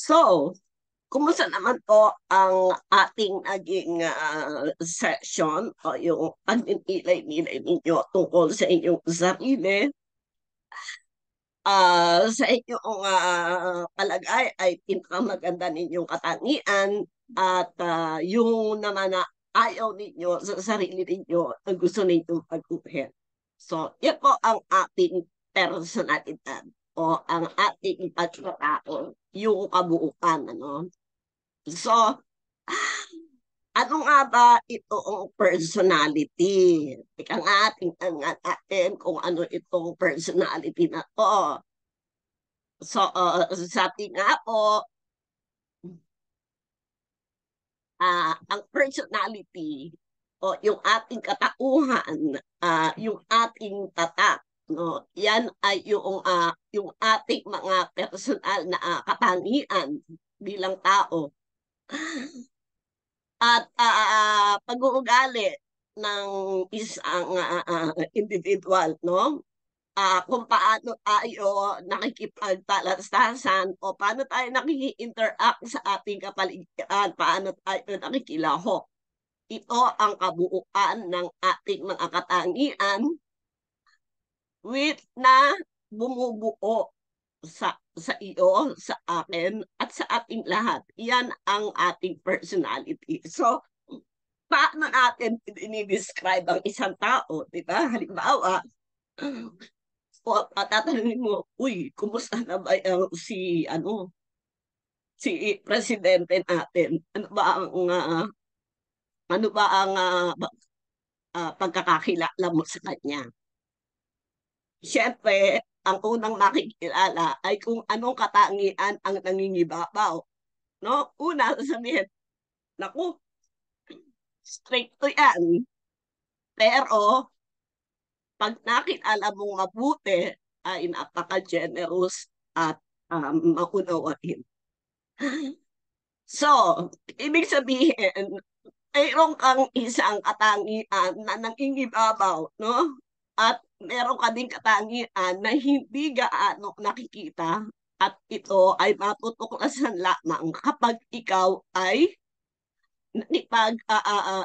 So, kumusta naman po ang ating naging session o yung pagninilay-nilay ninyo tungkol sa inyong sarili? Sa inyong palagay ay pinakamaganda ninyong katangian at yung naman na ayaw ninyo sa sarili ninyo na gusto ninyong pag-uhin. So, yan po ang ating personalidad o ang ating pagkatao, yung kabuuan, ano? So, ano nga ba itong personality? Ika nga, tingnan nga natin kung ano itong personality na to. So, sa ating nga po, ang personality o yung ating katauhan, yung ating tatak, no? Yan ay yung ating mga personal na katangian bilang tao. At pag-uugali ng isang individual, no? Kung paano tayo nakikipagtalastasan o paano tayo nakiki-interact sa ating kapaligiran, paano tayo nakikilahok. Ito ang kabuuan ng ating mga katangian with na bumubuo sa iyo, sa akin, at sa ating lahat. Yan ang ating personality. So, paano natin dinidescribe ang isang tao, di ba? Halimbawa, o tatanungin mo, uy, kumusta na ba si presidente natin? Ano ba ang pagkakakilala mo sa kanya? Siyempre, ang unang makikilala ay kung anong katangian ang nangingibabaw. No? Una, sasabihin, naku, straight to yan. Pero, pag nakilala mong mabuti, ay napaka-generous at maunawain. So, ibig sabihin, mayroon kang isang katangian na nangingibabaw, no? At meron ka ding katangian na hindi gaano nakikita at ito ay matutuklasan lamang kapag ikaw ay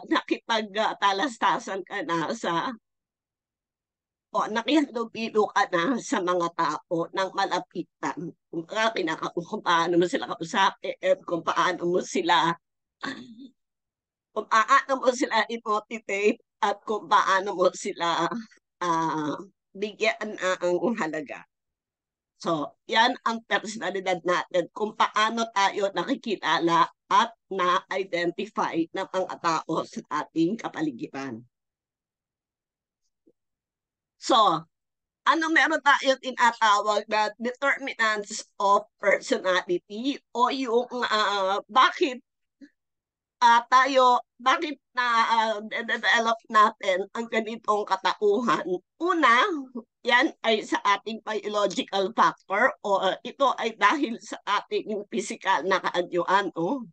nakipagtalastasan ka na o nakihalubilo ka na sa mga tao ng malapitan. Kung paano mo sila kausapin, kung paano mo sila i-motivate at kung paano mo sila uh, bigyan ang halaga. So, yan ang personalidad natin, kung paano tayo nakikilala at na-identify ng mga tao sa ating kapaligiran. So, ano meron tayo tinatawag na determinants of personality o yung bakit na develop natin ang ganitong katauhan? Una, yan ay sa ating biological factor o ito ay dahil sa ating physical na kaanyuan. Oh.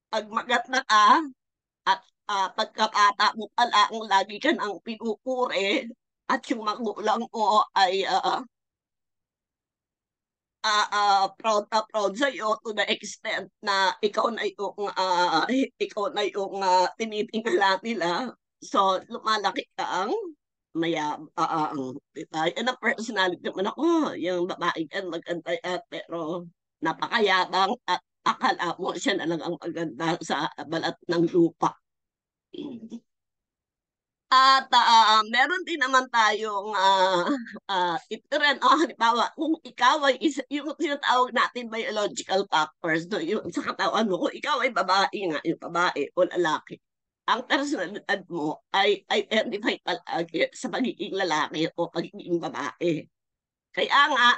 Pag maganda ka at pagkabata mo pa lang, lagi ka nang pinupuri at yung magulang mo ay proud sa iyo to the extent na ikaw na yung tinitingala nila. So, lumalaki ka ang diba? Yan ang personality naman ako. Yung babae yan, maganda yan, pero napakayabang at akala mo siya na lang ang maganda sa balat ng lupa. At meron din naman tayong ito rin, halimbawa, kung ikaw ay yung tinatawag natin biological factors, no, yung sa katawan mo, kung ikaw ay babae nga, yung babae o lalaki, ang personalidad mo ay identify palagi sa pagiging lalaki o pagiging babae. Kaya nga,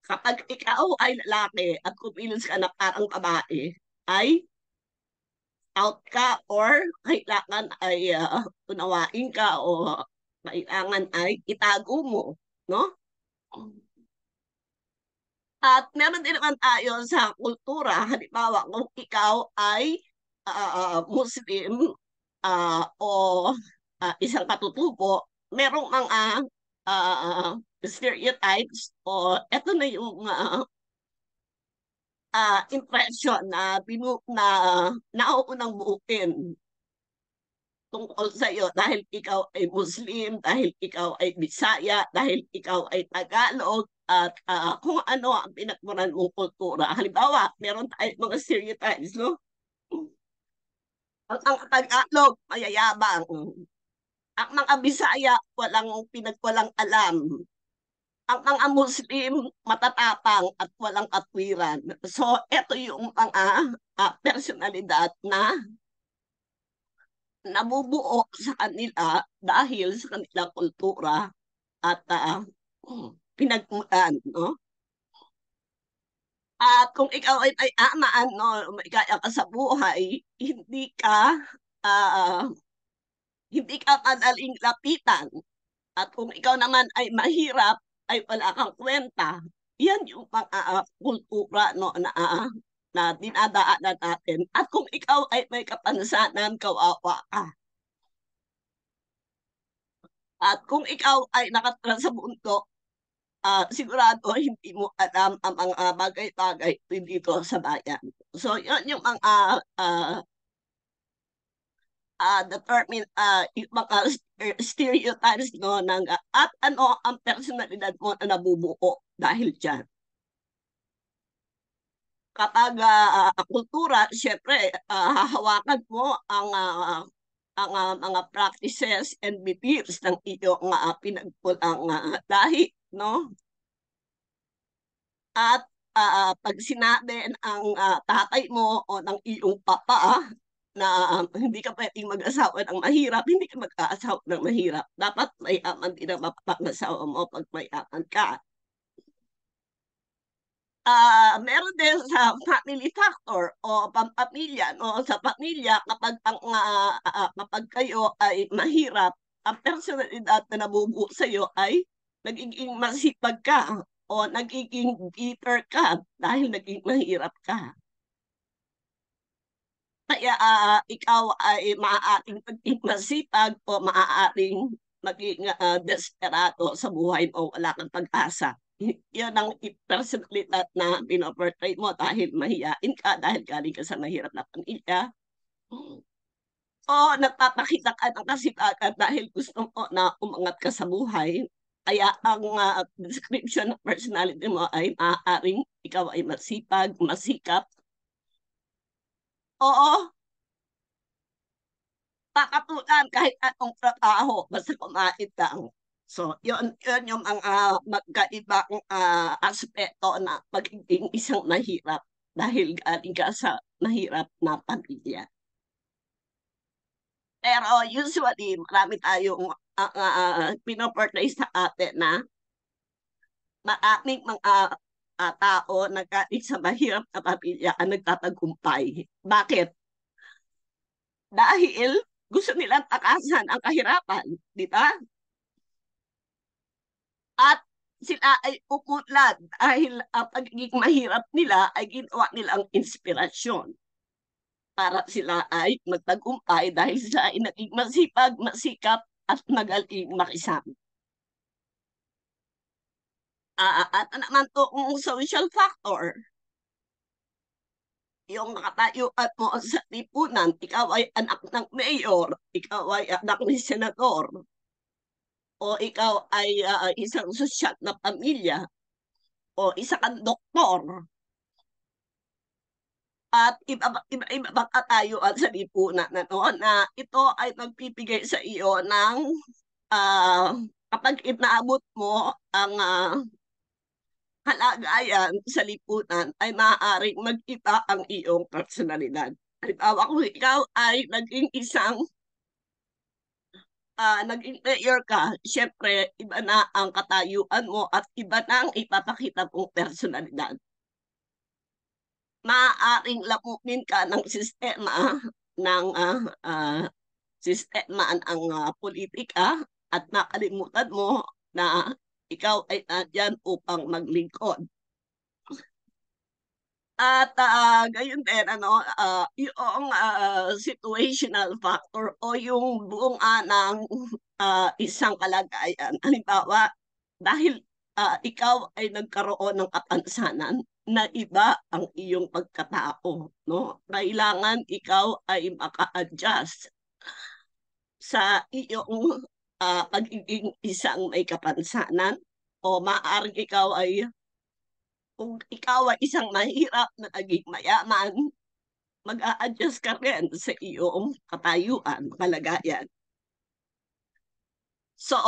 kapag ikaw ay lalaki at kumilos ka na parang babae, ay out ka or kailangan ay unawain ka o kailangan ay itago mo, no? At meron din naman tayo sa kultura, halimbawa kung ikaw ay Muslim o isang katutubo, merong mga stereotypes o eto na yung impression na nauunang buuin tungkol sa iyo dahil ikaw ay Muslim, dahil ikaw ay Bisaya, dahil ikaw ay Tagalog, at kung ano ang pinagmuran mong kultura. Halimbawa, meron tayong mga stereotypes, no? Ang Tagalog, mayayabang. Ang mga Bisaya, walang alam. Ang mga Muslim, matatapang at walang katwiran. So, ito yung mga personalidad na nabubuo sa kanila dahil sa kanilang kultura at pinagmulan, no? At kung ikaw ay amaan, no, may kaya ka sa buhay, ah, hindi ka madaling lapitan. At kung ikaw naman ay mahirap, ay wala kang kwenta. Yan yung mga kultura, no, na dinadaanan natin. At kung ikaw ay may kapansanan, kawawa ka. At kung ikaw ay nakatira sa mundo, sigurado hindi mo alam ang mga bagay-bagay dito sa bayan. So, yun yung mga determine yung mga stereotypes, no, at ano ang personalidad mo na nabubuo dahil dyan. Kapag kultura, syempre, hahawakan mo ang mga practices and beliefs ng iyong pinagpulang lahi, no? At pag sinabi ang tatay mo o ng iyong papa na hindi ka pwedeng mag-asawa ng mahirap, hindi ka mag-aasawa ng mahirap. Dapat mayaman din ang mapapag-asawa mo pag mayaman ka. Meron din sa family factor o pampamilya, no? Sa pamilya, kapag kayo ay mahirap, ang personalidad na nabubuo sa iyo ay nagiging masipag ka o nagiging bitter ka dahil naging mahirap ka. Kaya ikaw ay maaaring maging masipag o maaaring maging desperado sa buhay mo, wala kang pag-asa. Yan ang personalidad na pinoportray mo dahil mahiyain ka, dahil galing ka sa mahirap na pamilya. O nagpapakita ka ng kasipagan dahil gusto mo na umangat ka sa buhay. Kaya ang description ng personality mo ay maaaring ikaw ay masipag, masikap. Oo, pakatulan kahit anong trabaho, basta kumain lang. So, yun yung mga magkaibang aspeto na pagiging isang mahirap dahil galing ka sa mahirap na pamilya. Pero usually, marami tayong pinoportray sa atin na maraming mga tao na galing sa mahirap na pamilya ang nagtatagumpay. Bakit? Dahil gusto nilang takasan ang kahirapan, di ba? At sila ay umunlad dahil ang pagiging mahirap nila ay ginawa nilang inspirasyon para sila ay magtagumpay dahil sila ay naging masipag, masikap at magaling makisama. At naman to social factor, yung nakatayuan mo sa lipunan, ikaw ay anak ng mayor, ikaw ay anak ni senador, o ikaw ay isang sosyal na pamilya, o isa kang doktor, at iba bang katayuan sa lipunan na no, na ito ay magbibigay sa iyo ng kapag inaabot mo ang kalagayan sa lipunan ay maaaring mag-iba ang iyong personalidad. Halimbawa, kung ikaw ay naging mayor ka, syempre, iba na ang katayuan mo at iba na ang ipapakita mong personalidad. Maaaring lamunin ka ng sistema ng sistema ang politika at nakalimutan mo na ikaw ay nandyan upang maglingkod. At gayon din, yung situational factor o yung bunga ng isang kalagayan. Halimbawa, dahil ikaw ay nagkaroon ng kapansanan na iba ang iyong pagkatao, no? Kailangan ikaw ay maka-adjust sa iyong pagiging isang may kapansanan o maaaring ikaw ay kung ikaw ay isang mahirap na naging mayaman, mag-a-adjust ka rin sa iyong katayuan, kalagayan. So,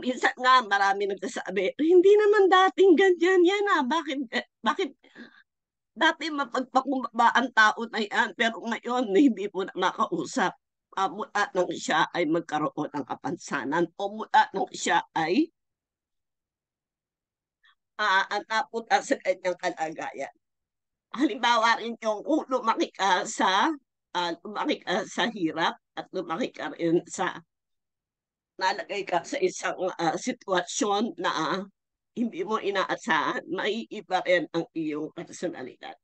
minsan nga marami nagsasabi, hindi naman dating ganyan yan bakit dati mapagpakumbaba ang tao na yan, pero ngayon hindi mo na makausap. Mula nang siya ay magkaroon ng kapansanan o mula nang siya ay napunta sa kanyang kalagayan. Halimbawa rin yung kung lumaki ka sa hirap at lumaki ka rin sa nalagay ka sa isang sitwasyon na hindi mo inaasahan, may iba rin ang iyong personalidad.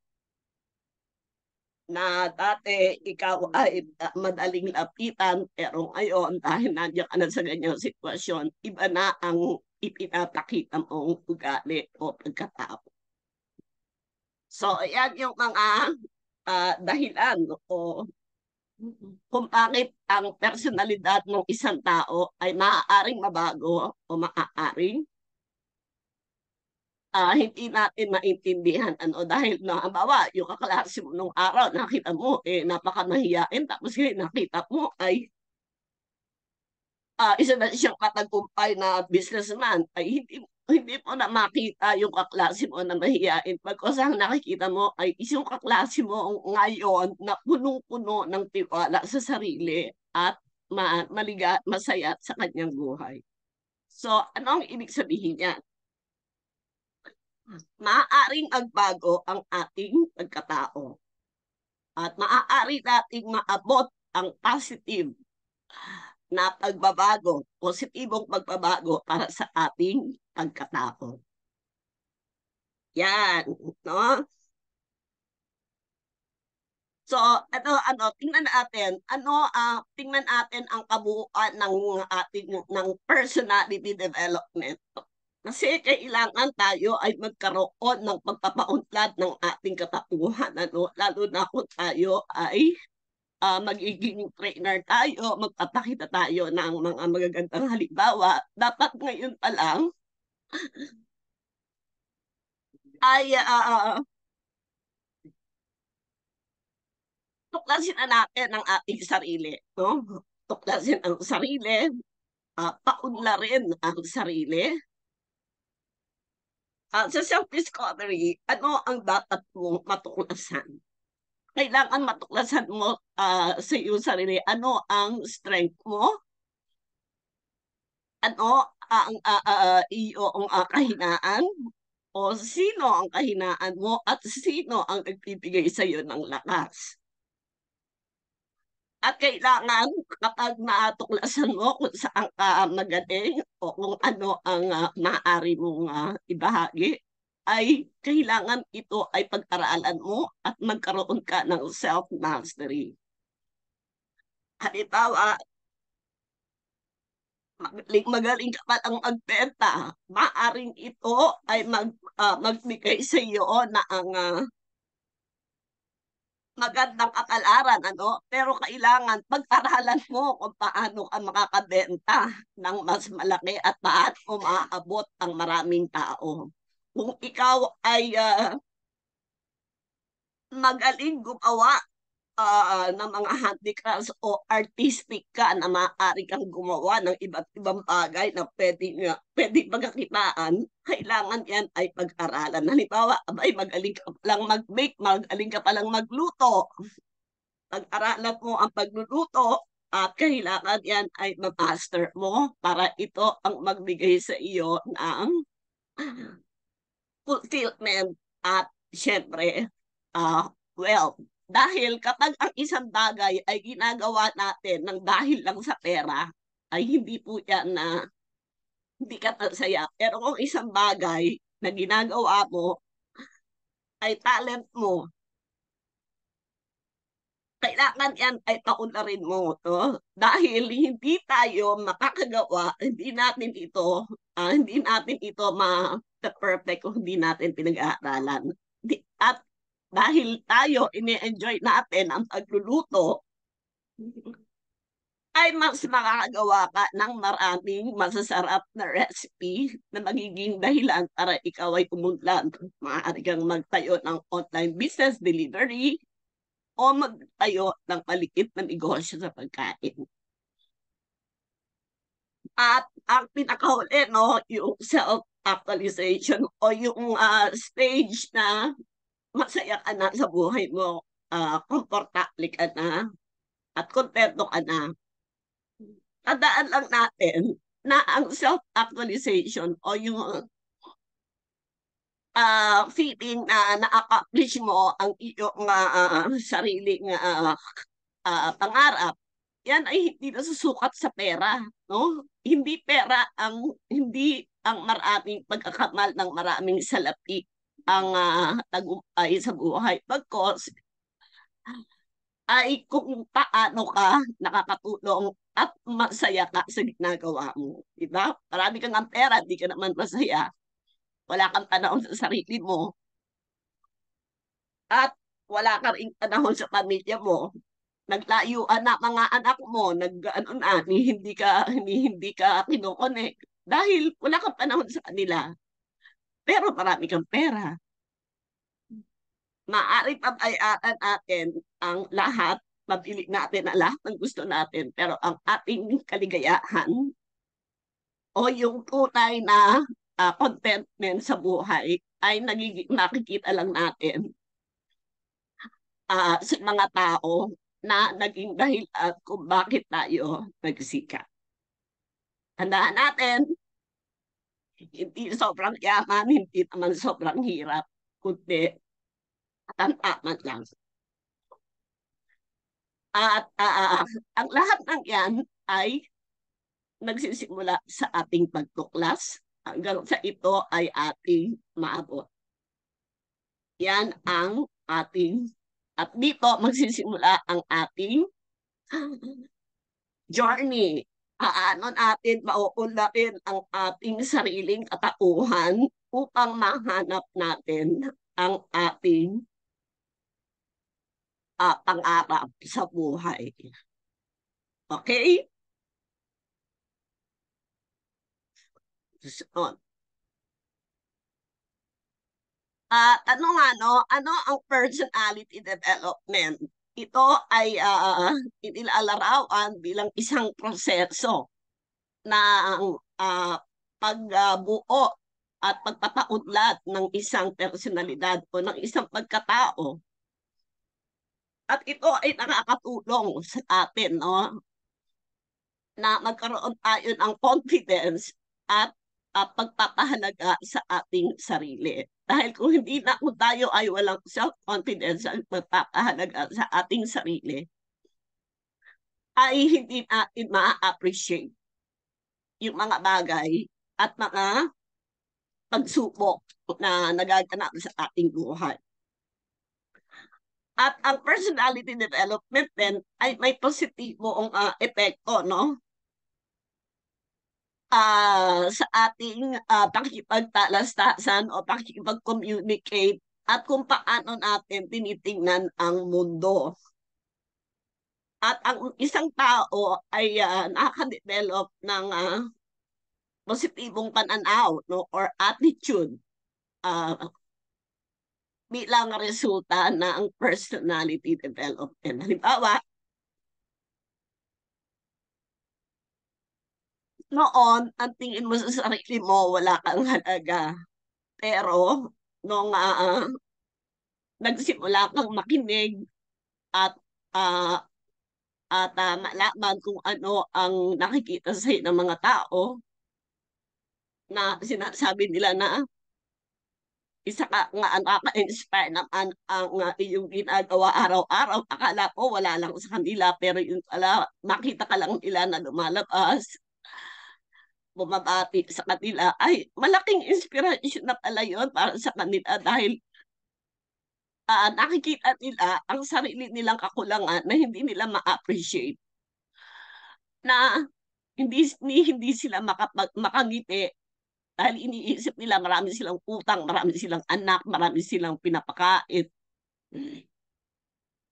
Na dati ikaw ay madaling lapitan, pero ngayon dahil nandiyan ka na sa ganyang sitwasyon, iba na ang ipinapakita mong ugali o pagkatao. So, ayan yung mga dahilan o kung bakit ang personalidad ng isang tao ay maaaring mabago o maaaring hindi natin maintindihan dahil na halimbawa yung kaklase mo nung araw nakita mo napakamahiyain tapos ngayon nakita mo ay isa na siyang katagumpay na businessman ay hindi mo na makita yung kaklase mo na mahiyain. Pagkos ang nakikita mo ay isang kaklase mo ngayon na punong-puno ng tiwala sa sarili at masaya sa kanyang buhay. So, ano ang ibig sabihin niya? Maaaring magbago ang ating pagkatao at maaari nating maabot ang positive na pagbabago, positibong pagbabago para sa ating pagkatao. Yan, no? So, tingnan natin ang kabuuan ng ating ng personality development. Kasi kailangan tayo ay magkaroon ng pagpapaunlad ng ating katauhan, lalo na kung tayo ay magiging trainer tayo, magpapakita tayo ng mga magagandang halimbawa. Dapat ngayon pa lang ay tuklasin na natin ang ating sarili. No? Tuklasin ang sarili, paunlarin ang sarili. Sa self-discovery, ano ang dapat mong matuklasan? Kailangan matuklasan mo sa iyong sarili ano ang strength mo, ano ang iyong kahinaan, o sino ang kahinaan mo at sino ang nagbibigay sa iyo ng lakas. At kailangan kapag natuklasan mo kung saan ka magaling o kung ano ang maaari mong ibahagi, ay kailangan ito ay pag-aralan mo at magkaroon ka ng self-mastery. Halimbawa, magaling ka palang magbenta, maaring ito ay magbigay sa iyo na ang magandang kapalaran, pero kailangan pag-aralan mo kung paano ka makakabenta ng mas malaki at paano maaabot ang maraming tao. Kung ikaw ay magaling gumawa ng mga handicrafts o artistic ka na maaari kang gumawa ng iba't ibang bagay na pwede pagkakitaan, kailangan yan ay pag-aralan. Halimbawa, abay, magaling ka palang mag-bake, magaling ka palang magluto. Pag-aralan mo ang pagluluto at kailangan yan ay ma-master mo para ito ang magbigay sa iyo ng fulfillment at syempre, wealth. Dahil kapag ang isang bagay ay ginagawa natin ng dahil lang sa pera, ay hindi po yan na hindi ka masaya. Pero kung isang bagay na ginagawa mo ay talent mo, kailangan yan ay paunlarin mo, no? Dahil hindi tayo makakagawa, hindi natin ito ma-perfect kung hindi natin pinag-aaralan. At dahil tayo, ini-enjoy natin ang pagluluto, ay mas makakagawa ka ng maraming masasarap na recipe na magiging dahilan para ikaw ay umunlad. Maaari kang magtayo ng online business delivery o magtayo ng maliit na negosyo sa pagkain. At ang pinakahuli, no, yung self-actualization o yung stage na masaya ka na sa buhay mo, komportable ka na, at kontento ka na. Tandaan lang natin na ang self-actualization o yung feeling na na-accomplish mo ang iyong sariling pangarap, yan ay hindi nasusukat sa pera, no? Hindi ang maraming pagkakamal ng maraming salapi ang tagumpay sa buhay. Bagkos ay kung paano ka nakakatulong at masaya ka sa ginagawa mo. Diba? Marami kang ang pera, di ka naman masaya. Wala kang panahon sa sarili mo. At wala ka rin panahon sa pamilya mo. Naglayuan na mga anak mo, hindi ka kinokonek. Dahil wala kang panahon sa kanila. Pero marami kang pera. Maaari pabayaan natin ang lahat, mabili natin ang lahat ng gusto natin, pero ang ating kaligayahan o yung tunay na contentment sa buhay ay nakikita lang natin sa mga tao na naging dahilan kung bakit tayo nagsikat. Tandaan natin, hindi sobrang yaman, hindi naman sobrang hirap, kundi taman lang. At ang lahat ng yan ay nagsisimula sa ating pagtuklas hanggang sa ito ay ating maabot. Yan ang ating, at dito magsisimula ang ating journey. Paano natin mauunlarin ang ating sariling katauhan upang mahanap natin ang ating pangarap sa buhay. Okay? Susunod. Ano nga, no? Ano ang personality development? Ito ay inilalarawan bilang isang proseso ng pagbuo at pagpapaunlad ng isang personalidad o ng isang pagkatao. At ito ay nakakatulong sa atin, no? Na magkaroon tayo ng confidence at pagpapahalaga sa ating sarili. Dahil kung hindi na kung tayo ay walang self-confidence at pagpapahalaga sa ating sarili, ay hindi natin ma-appreciate yung mga bagay at mga pagsubok na nagaganap sa ating buhay. At ang personality development din ay may positibong epekto, no? Sa ating pakikipagtalastasan o pakikipag-communicate at kung paano natin tinitingnan ang mundo. At ang isang tao ay nakaka-develop ng positibong pananaw, no, or attitude bilang resulta ng personality development. Halimbawa, noon, ang tingin mo sa sarili mo, wala kang halaga. Pero, nung nagsimula kang makinig at malaman kung ano ang nakikita sa'yo ng mga tao na sinasabi nila na isa ka nga nakaka-inspire naman ang iyong ginagawa araw-araw. Akala ko wala lang sa kanila, pero yun pala, makita ka lang nila na lumalabas, bumabati sa kanila, ay malaking inspiration na pala yun para sa kanila dahil nakikita nila ang sarili nilang kakulangan na hindi nila ma-appreciate, na hindi sila makangiti dahil iniisip nila marami silang utang, marami silang anak, marami silang pinapakait.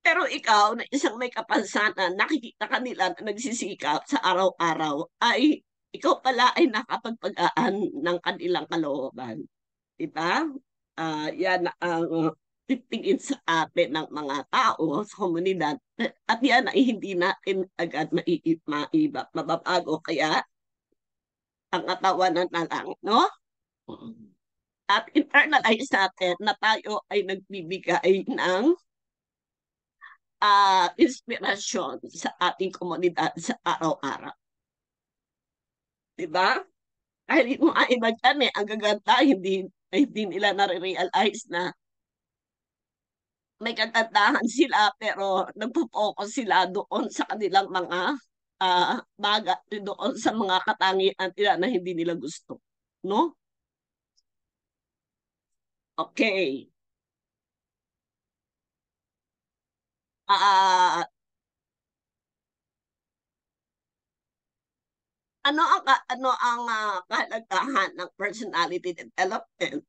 Pero ikaw, na isang may kapansanan, nakikita ka nila na nagsisikap sa araw-araw, ay ikaw pala ay nakapagpagaan ng kanilang kalooban. Diba? Yan ang titingin sa atin ng mga tao sa komunidad. At yan ay hindi natin agad mababago. Kaya ang katawanan na lang, no? At internalize natin na tayo ay nagbibigay ng inspirasyon sa ating komunidad sa araw-araw. Diba? Kahit yung mga iba dyan ang gaganda, hindi nila nare-realize na may kagandahan sila pero nagpo-focus sila doon sa kanilang mga baga, doon sa mga katangian nila na hindi nila gusto. No? Okay. Ah, ano ang kahalagahan ng personality development?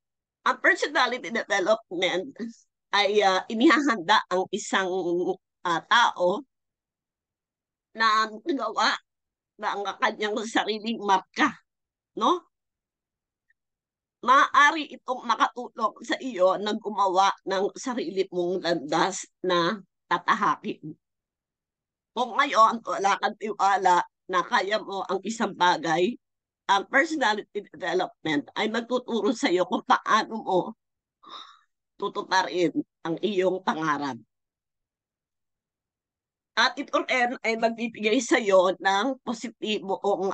Ang personality development ay inihahanda ang isang tao na nagawa ng kanyang sariling marka, no? Maaari itong makatulong sa iyo na gumawa ng sarili mong landas na tatahakin. Kung ngayon wala kang tiwala na kaya mo ang isang bagay, ang personality development ay magtuturo sa iyo kung paano mo tutuparin ang iyong pangarap. At ito rin ay magbibigay sa iyo ng positibong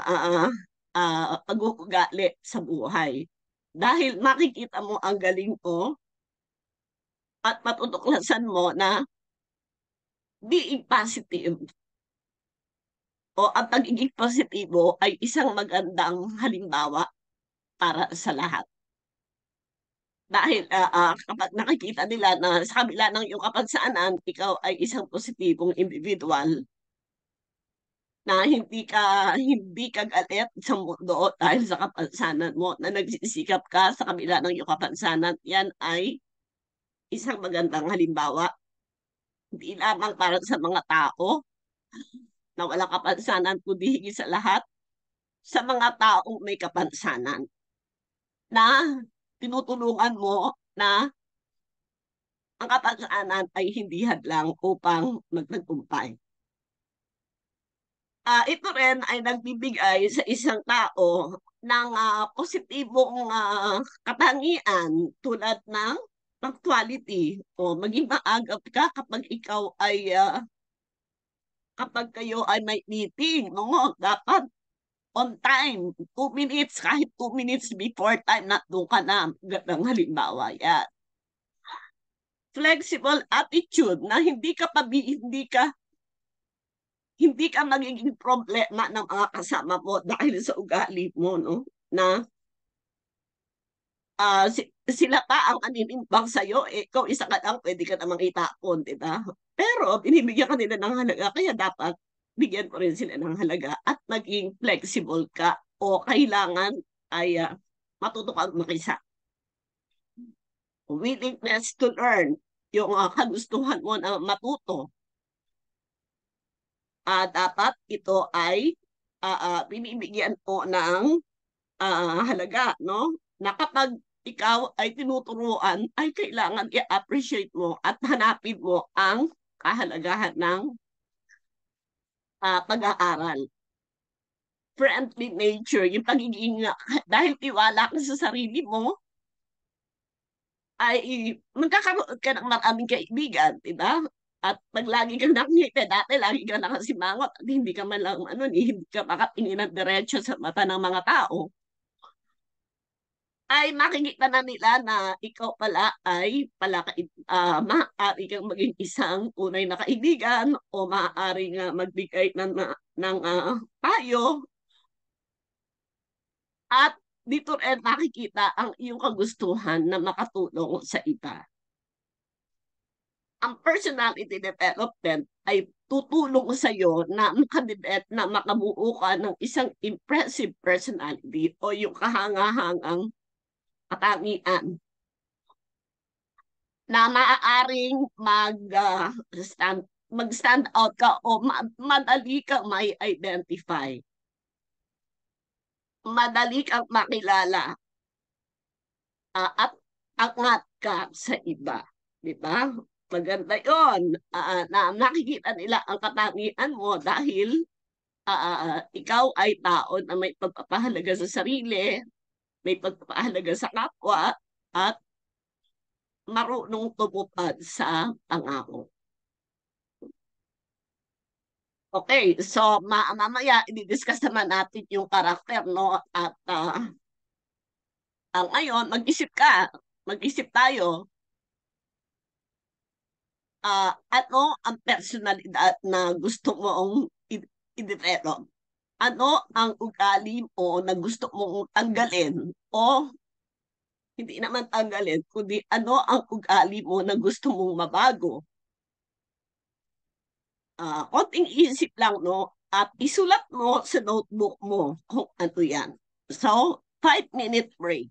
pag-uugali sa buhay. Dahil makikita mo ang galing mo at matutuklasan mo na being positive o ang pagiging positibo ay isang magandang halimbawa para sa lahat. Dahil kapag nakikita nila na sa kabila ng iyong kapansanan, ikaw ay isang positibong individual, na hindi ka galit sa mundo dahil sa kapansanan mo, na nagsisikap ka sa kabila ng iyong kapansanan, yan ay isang magandang halimbawa. Hindi lamang para sa mga tao na walang kapansanan, kundi higit sa lahat sa mga taong may kapansanan, na tinutulungan mo na ang kapansanan ay hindi hadlang upang magtagumpay. Ito rin ay nagbibigay sa isang tao ng positibong katangian tulad ng punctuality o maging maagap ka kapag ikaw ay kapag kayo ay may meeting, no? Dapat on time, 2 minutes, kahit 2 minutes before time, doon ka na. Gandang halimbawa yan. Flexible attitude, na hindi ka magiging problema ng mga kasama mo dahil sa ugali mo, no? Na sila pa ang aninimbang sa'yo, ikaw isa ka lang, pwede ka namang itapon, di ba? Pero binibigyan ka nila ng halaga, kaya dapat bigyan ko rin sila ng halaga at maging flexible ka, o kailangan ay matuto kang makisa. Willingness to learn, yung kagustuhan mo na matuto. Dapat ito ay binibigyan mo ng halaga, no? Na kapag ikaw ay tinuturuan, ay kailangan i-appreciate mo at hanapin mo ang kahalagahan ng pag-aaral. Friendly nature, yung pagiging, dahil tiwala ka sa sarili mo, ay magkakaroon ka ng maraming kaibigan, di ba? At pag lagi kang nakikita, dati lagi kang nakasimangot at hindi ka man lang, hindi ka makatingin ng diretso sa mata ng mga tao, ay makikita na nila na ikaw pala ay maaari kang maging isang tunay na kaibigan o maaari nga magbigay ng payo, at dito rin makikita ang iyong kagustuhan na makatulong sa iba. ang personality development ay tutulong sa iyo na na makabuo ka ng isang impressive personality o yung kahangahangang katangian na maaaring mag-stand out ka o madali kang may identify. Madali kang makilala at angat ka sa iba. Di ba? Maganda yun. Na nakikita nila ang katangian mo dahil ikaw ay tao na may pagpapahalaga sa sarili, may pagpapahalaga sa kapwa, at marunong tumupad sa pangako. Okay, so mamaya i-discuss naman natin yung karakter, no? At ngayon, mag-isip ka, mag-isip tayo, ano ang personalidad na gusto mong i-develop? Ano ang ugali mo na gusto mong tanggalin o hindi naman tanggalin, kundi ano ang ugali mo na gusto mong mabago? Konting isip lang, no? At isulat mo sa notebook mo kung ano yan. So, 5-minute break.